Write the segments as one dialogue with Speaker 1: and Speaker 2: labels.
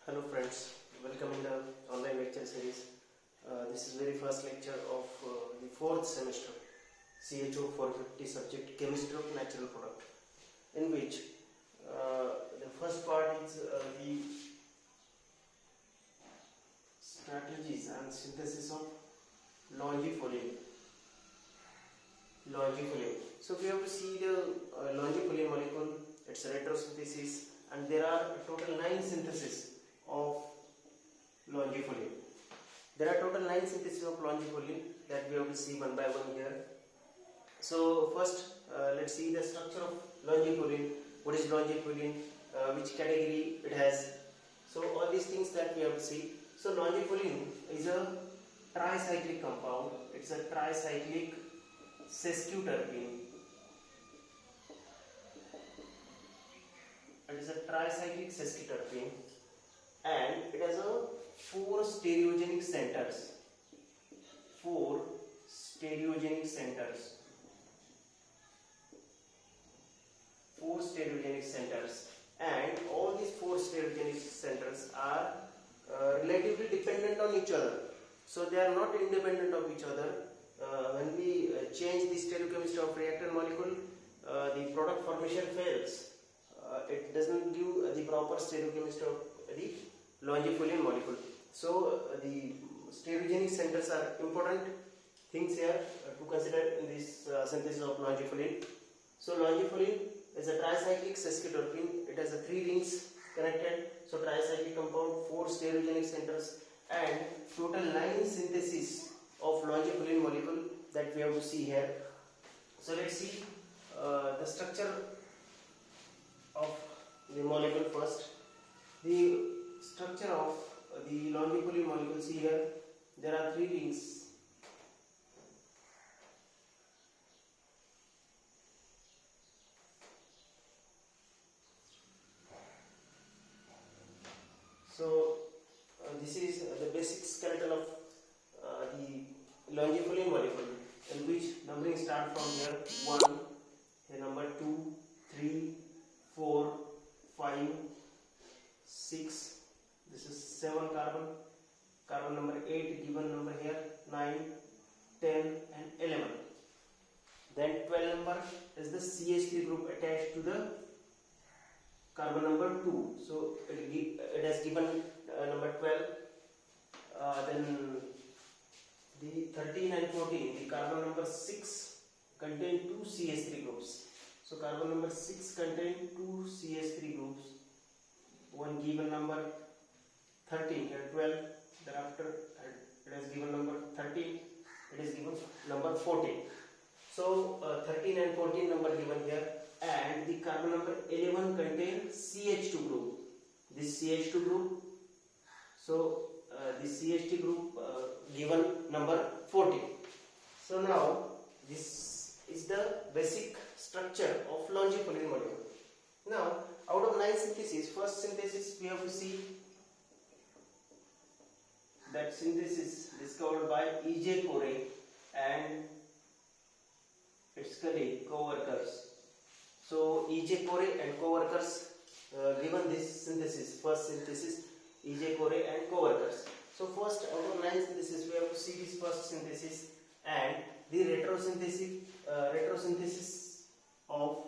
Speaker 1: Hello friends, welcome in the online lecture series. This is very first lecture of the fourth semester CHO 450 subject Chemistry of Natural Product, in which the first part is the strategies and synthesis of longifolium. So we have to see the longifolium molecule, its retrosynthesis, and there are total 9 syntheses of longifolium. There are total 9 syntheses of longifolium that we have to see one by one here. So first let's see the structure of longifolium. What is longifolium? Which category it has? So all these things that we have to see. So longifolium is a tricyclic compound. It's a tricyclic sesquiterpene. It is a tricyclic sesquiterpene, and it has a 4 stereogenic centers. 4 stereogenic centers. 4 stereogenic centers, and all these 4 stereogenic centers are relatively dependent on each other. So they are not independent of each other. When we change the stereochemistry of reactant molecule, the product formation fails. It doesn't give the proper stereochemistry of the longifolium molecule. So the stereogenic centers are important things here to consider in this synthesis of longifolium. So longifolium is a tricyclic sesquiterpene. It has 3 rings connected. So tricyclic compound, 4 stereogenic centers, and total 9 syntheses of longifolium molecule that we have to see here. So let's see the structure of the molecule first. The structure of the longifolium molecule, see here, there are 3 rings. So this is the basic skeleton of the longifolium molecule, in which numbering start from here 1, here number 2, 3, 4, 5, 6. This is 7 carbon number 8 given number here, 9, 10 and 11. Then 12 number is the CH3 group attached to the carbon number 2. So it has given number 12. Then the 13 and 14, the carbon number 6 contain 2 CH3 groups. So carbon number 6 contain 2 CH3 groups. One given number 13 and 12. Thereafter it has given number 13. It is given number 14. So 13 and 14 number given here, and the carbon number 11 contain CH2 group. This CH2 group. So the CH2 group given number 14. So now this is the basic structure of longifolium molecule. Now out of 9 syntheses, first synthesis we have to see that synthesis discovered by E.J. Corey and its colleague co-workers. So E.J. Corey and co-workers given this synthesis, first synthesis, E.J. Corey and co-workers. So first out of 9 syntheses we have to see this first synthesis and the retrosynthesis of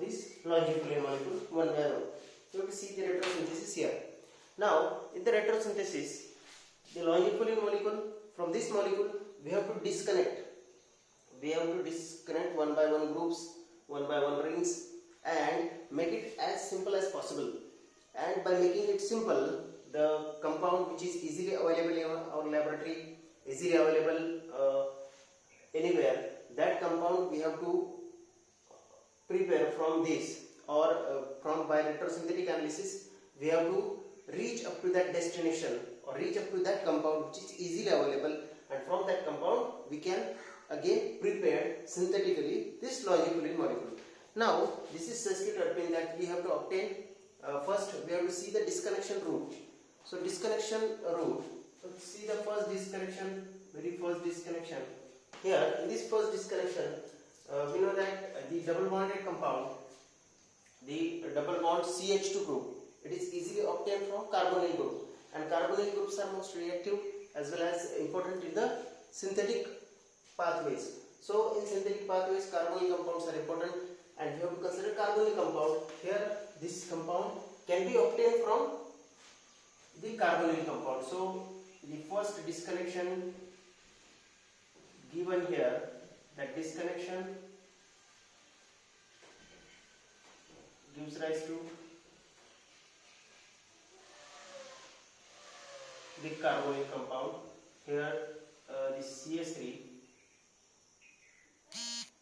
Speaker 1: this longifolium molecule one by one. So we see the retrosynthesis here. Now in the retrosynthesis, the longifolium molecule, from this molecule we have to disconnect. We have to disconnect one by one groups, one by one rings, and make it as simple as possible. And by making it simple, the compound which is easily available in our laboratory, easily available anywhere, that compound we have to prepare from this, or from by retrosynthetic analysis we have to reach up to that destination or reach up to that compound which is easily available, and from that compound we can again prepare synthetically this longifolium molecule. Now this is sesquiterpene that we have to obtain. First we have to see the disconnection route. So disconnection route, so see the first disconnection, very first disconnection. Here in this first disconnection we know that the double bonded compound, the double bond CH2 group, it is easily obtained from carbonyl group, and carbonyl groups are most reactive as well as important in the synthetic pathways. So in synthetic pathways, carbonyl compounds are important, and we have to consider carbonyl compound. Here this compound can be obtained from the carbonyl compound. So the first disconnection given here, that disconnection gives rise to the carbonyl compound. Here this CH3,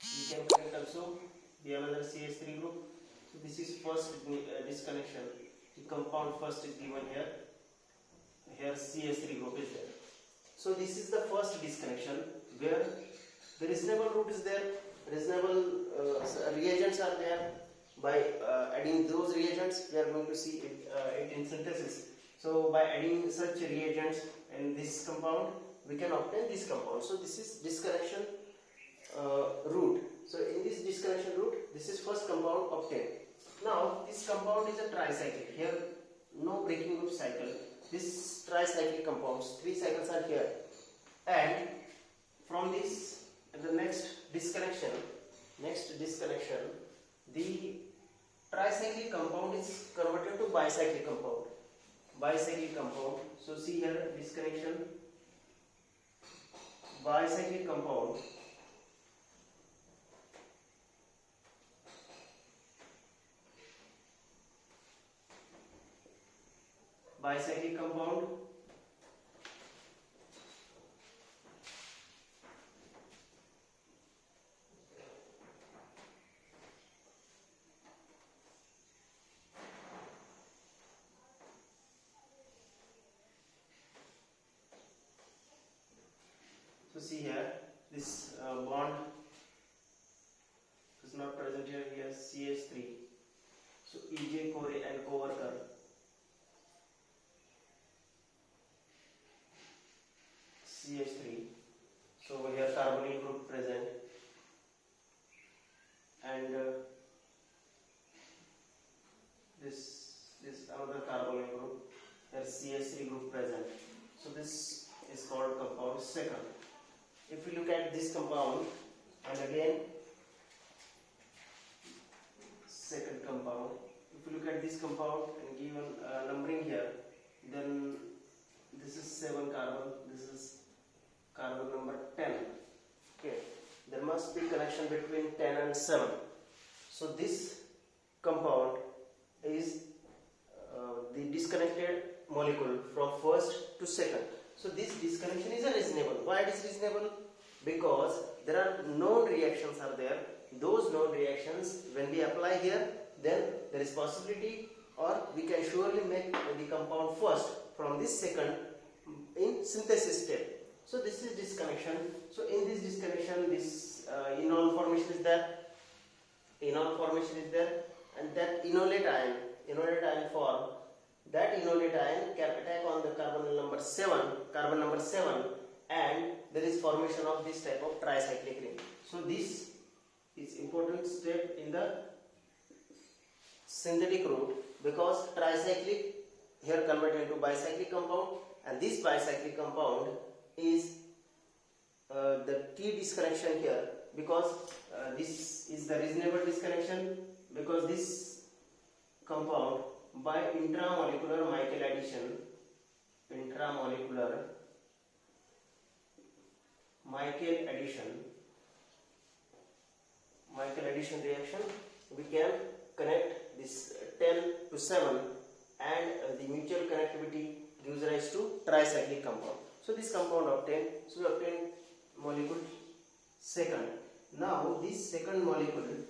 Speaker 1: we can connect also the another CH3 group. So this is first disconnection. The compound first is given here. Here CH3 group is there. So this is the first disconnection where the reasonable route is there, reasonable reagents are there. By adding those reagents, we are going to see it in synthesis. So by adding such reagents in this compound, we can obtain this compound. So this is disconnection route. So in this disconnection route, this is first compound obtained. Now this compound is a tricyclic. Here no breaking group cycle. This tricyclic compounds, 3 cycles are here, and from this the next disconnection, the tricyclic compound is converted to bicyclic compound. So see here disconnection, bicyclic compound. Bicyclic compound so see here this bond is not present here. Here CH3, so EJ core and coworker, CH3. So over here carbonyl group present, and this another carbonyl group, here CH3 group present. So this is called compound second. If we look at this compound, and again second compound, if we look at this compound and given numbering here, then this is 7 carbon, this is carbon number 10. Okay, there must be connection between 10 and 7. So this compound is the disconnected molecule from first to second. So this disconnection is reasonable. Why it is reasonable? Because there are known reactions are there. Those known reactions, when we apply here, then there is possibility, or we can surely make the compound first from this second in synthesis step. So this is disconnection. So in this disconnection, this enol formation is there. And that enolate ion form. That enolate ion can attack on the carbon number 7, and there is formation of this type of tricyclic ring. So this is important step in the synthetic route, because tricyclic here converted into bicyclic compound, and this bicyclic compound is the key disconnection here, because this is the reasonable disconnection, because this compound by intramolecular Michael addition reaction, we can connect this 10 to 7, and the mutual connectivity gives rise to tricyclic compound. So this compound obtained, so we obtain molecule second. Now this second molecule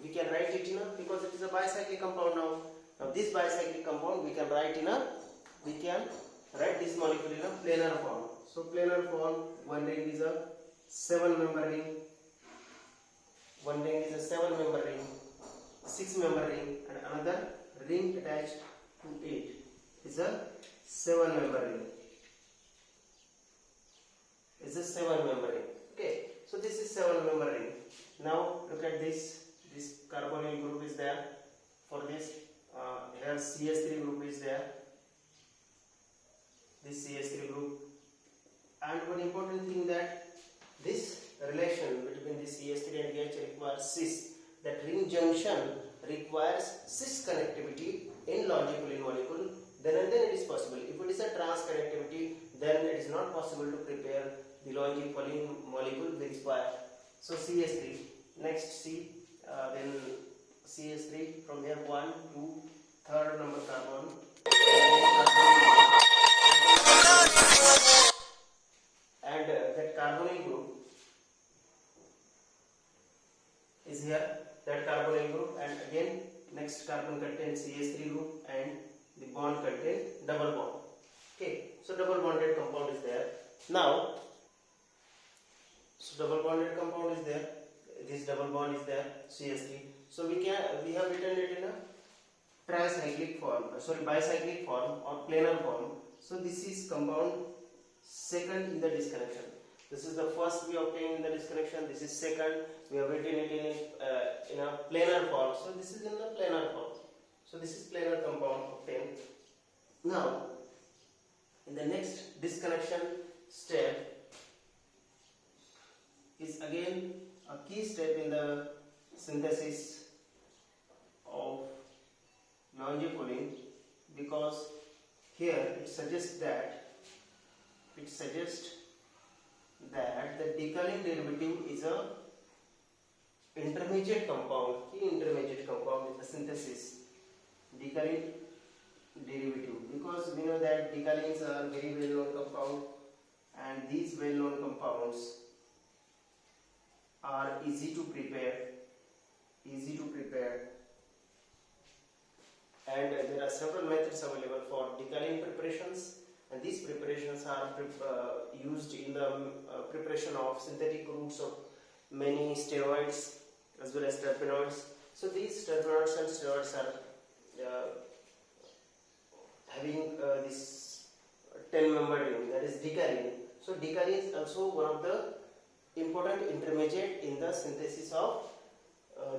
Speaker 1: we can write it in a, because it is a bicyclic compound now. Now this bicyclic compound we can write this molecule in a planar form. So planar form, one ring is a 7-member ring, 6-member ring, and another ring attached to it is a 7-member ring. Okay, so this is 7-member ring. Now look at this carbonyl group is there. For this, here CH3 group is there. This CH3 group, and one important thing that this relation between this CH3 and DH requires cis. That ring junction requires cis connectivity in longipolline molecule. Then and then it is possible. If it is a trans connectivity, then it is not possible to prepare the longipolline molecule we require. So CH3, next C, then CH3 from here 1, 2, third number carbon, and that carbonyl group is here. That carbonyl group, and again next carbon contains CH3 group and the bond contains double bond. Okay, so double bonded compound is there. Now, so double bonded compound is there. This double bond is there, CH3. So we have written it in a tricyclic form, bicyclic form or planar form. So this is compound second in the disconnection. This is the first we obtained in the disconnection. This is second. We have written it in a planar form. So this is in the planar form. So this is planar compound obtained. Now, in the next disconnection step is again a key step in the synthesis of longipolline, because here it suggests that the decalin derivative is a intermediate compound, key intermediate compound in the synthesis. Decalin derivative, because we know that decalins are very well known compound, and these well known compounds are easy to prepare, and there are several methods available for decalin preparations. And these preparations are used in the preparation of synthetic routes of many steroids as well as terpenoids. So these terpenoids and steroids are having this 10-member ring, that is decalin. So decalin is also one of the important intermediate in the synthesis of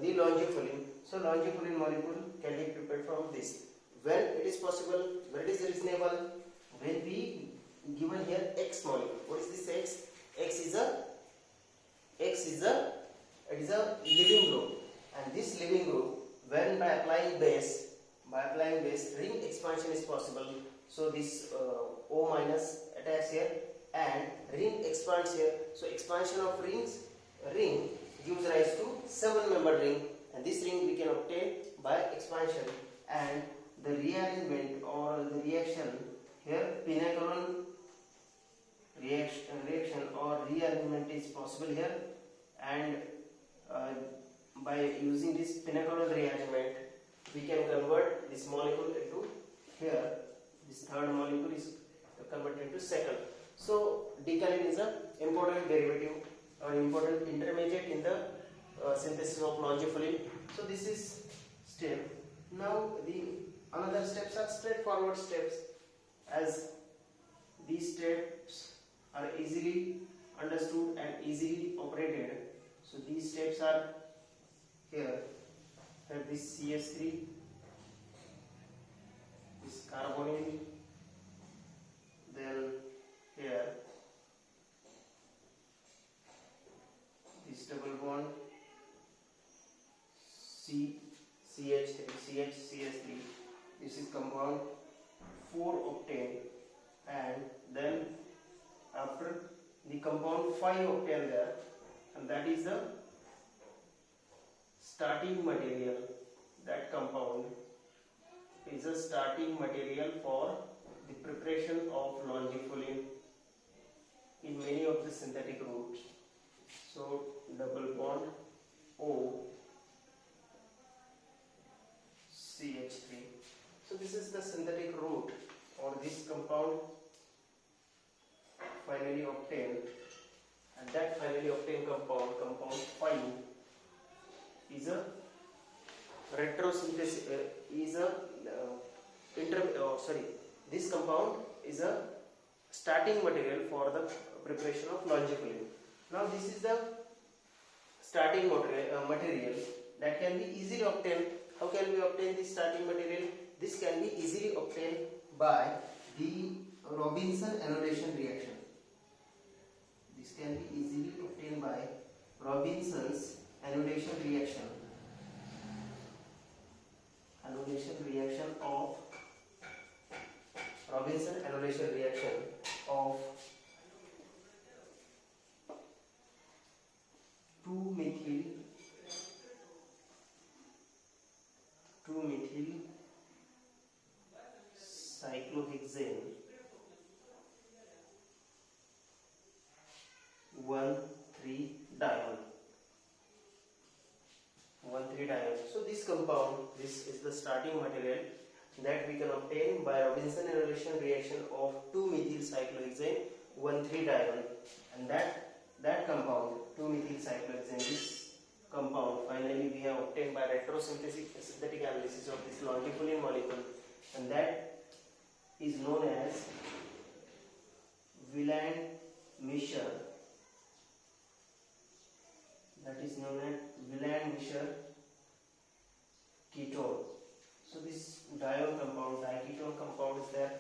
Speaker 1: the longipolline. So longipolline molecule can be prepared from this. When it is possible, when it is reasonable, when we given here X molecule. What is this X? X is a living group, and this living group, when by applying base, ring expansion is possible. So this O minus attached here, and ring expands here. So expansion of ring gives rise to 7-member ring, and this ring we can obtain by expansion. And the rearrangement or the reaction here, Pinacalone reaction or rearrangement is possible here, and by using this Pinacalone rearrangement, we can convert this molecule into here. This third molecule is converted into second. So decalin is an important derivative or important intermediate in the synthesis of longipolline. So this is step. Now the another steps are straightforward steps, as these steps are easily understood and easily operated. So these steps are here. This CH3, this carbonyl, then here this double bond CH3, this is compound 4 obtained, and then after the compound 5 obtained there, and that is the starting material. That compound is a starting material for the preparation of longipolline in many of the synthetic routes. So double bond O CH3. So this is the synthetic route, or this compound finally obtained, and that finally obtained compound 5, is a retrosynthesis. This compound is a starting material for the preparation of longipolline. Now this is the starting material that can be easily obtained. How can we obtain this starting material? This can be easily obtained by the Robinson annulation reaction. This can be easily obtained by Robinson's annulation reaction. Annulation reaction of Robinson annulation reaction of 2-methyl cyclohexane 1,3-diol. So this compound, this is the starting material that we can obtain by Robinson annulation reaction of 2-methyl cyclohexane 1,3-diol, and that compound 2-methyl cyclohexane, this compound finally we have obtained by retrosynthetic synthetic analysis of this longifilin molecule, and that is known as Wieland-Mischer. That is known as Wieland-Mischer ketone. So this diol compound, diketone compound is there,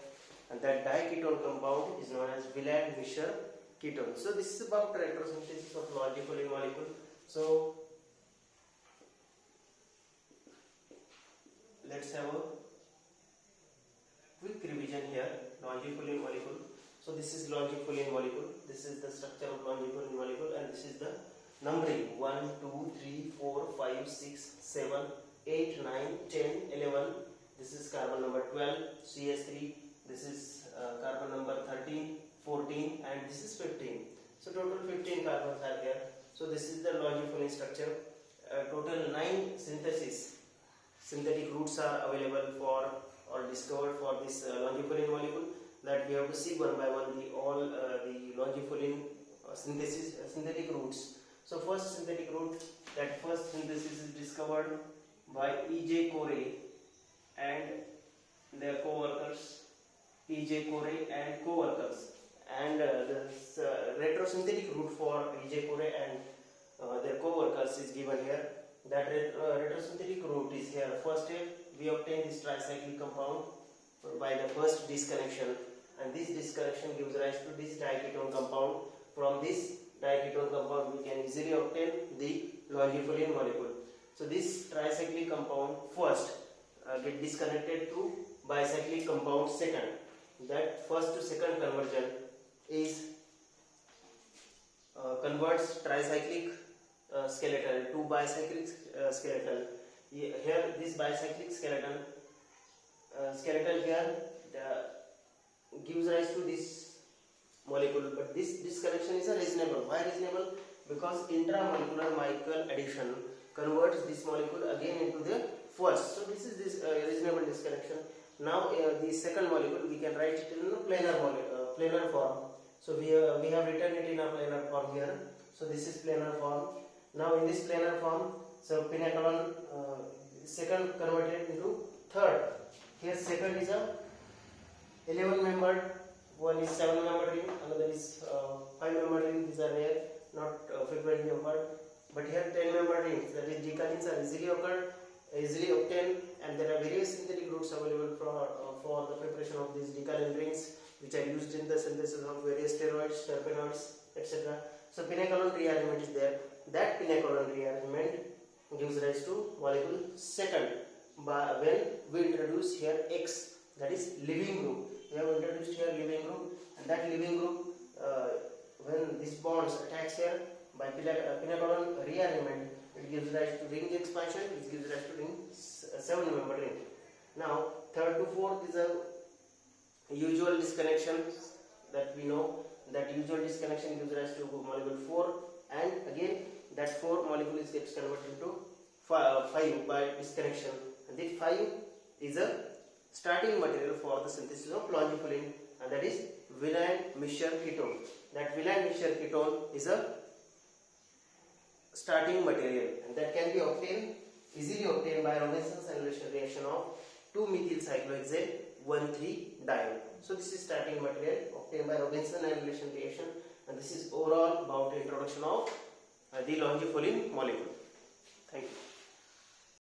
Speaker 1: and that diketone compound is known as Wieland-Mischer ketone. So this is about retrosynthesis of longifilin molecule. So let's have a quick revision here. Longifilin molecule. So this is longifilin molecule. This is the structure of longifilin molecule, and this is the numbering 1, 2, 3, 4, 5, 6, 7, 8, 9, 10, 11. This is carbon number 12, CH3. This is carbon number 13, 14, and this is 15. So total 15 carbons are there. So this is the longifilin structure. Total 9 synthetic routes are available for or discovered for this longifilin molecule, that we have to see one by one the longifilin synthetic routes. So first synthetic route, that first synthesis is discovered by E.J. Corey and their co-workers, E.J. Corey and co-workers, and the retrosynthetic route for E.J. Corey and their co-workers is given here. That retrosynthetic route is here. First step, we obtain this tricyclic compound by the first disconnection, and this disconnection gives rise to this diketone compound. From this diketone compound we can easily obtain the longifilin molecule. So this tricyclic compound first get disconnected to bicyclic compound second. That first to second conversion is converts tricyclic skeleton to bicyclic skeleton. Here this bicyclic skeleton here gives rise to this molecule, but this disconnection is reasonable. Why reasonable? Because intramolecular Michael addition converts this molecule again into the first. So this is this reasonable disconnection. Now the second molecule we can write it in a planar form. So we have written it in a planar form here. So this is planar form. Now in this planar form, so pinacolon second converted into third. Here second is a 11 membered, one is 7 membered ring, another is 5 membered ring. These are rare, not frequently occurred. But here 10 membered rings, that is decalins, are easily obtained, and there are various synthetic routes available for the preparation of these decalin rings, which are used in the synthesis of various steroids, terpenoids, etc. So pinacolon rearrangement is there. That pinacolon rearrangement gives rise to molecule second when we introduce here X, that is leaving group. We have introduced here leaving group, and that leaving group when this bonds attacks here by pinacolon rearrangement, it gives rise to ring expansion, which gives rise to ring 7 membered ring. Now third to fourth is a usual disconnection that we know. That usual disconnection gives rise to molecule 4, and again that 4 molecule gets converted into 5 by disconnection, and this 5 is a starting material for the synthesis of longifilin, and that is Wieland-Mischer ketone. That Wieland-Mischer ketone is a starting material, and that can be easily obtained by Robinson's annulation reaction of 2-methyl cyclohexane 1,3-diol. So this is starting material obtained by Robinson annulation reaction, and this is overall about the introduction of the longifilin molecule. Thank you.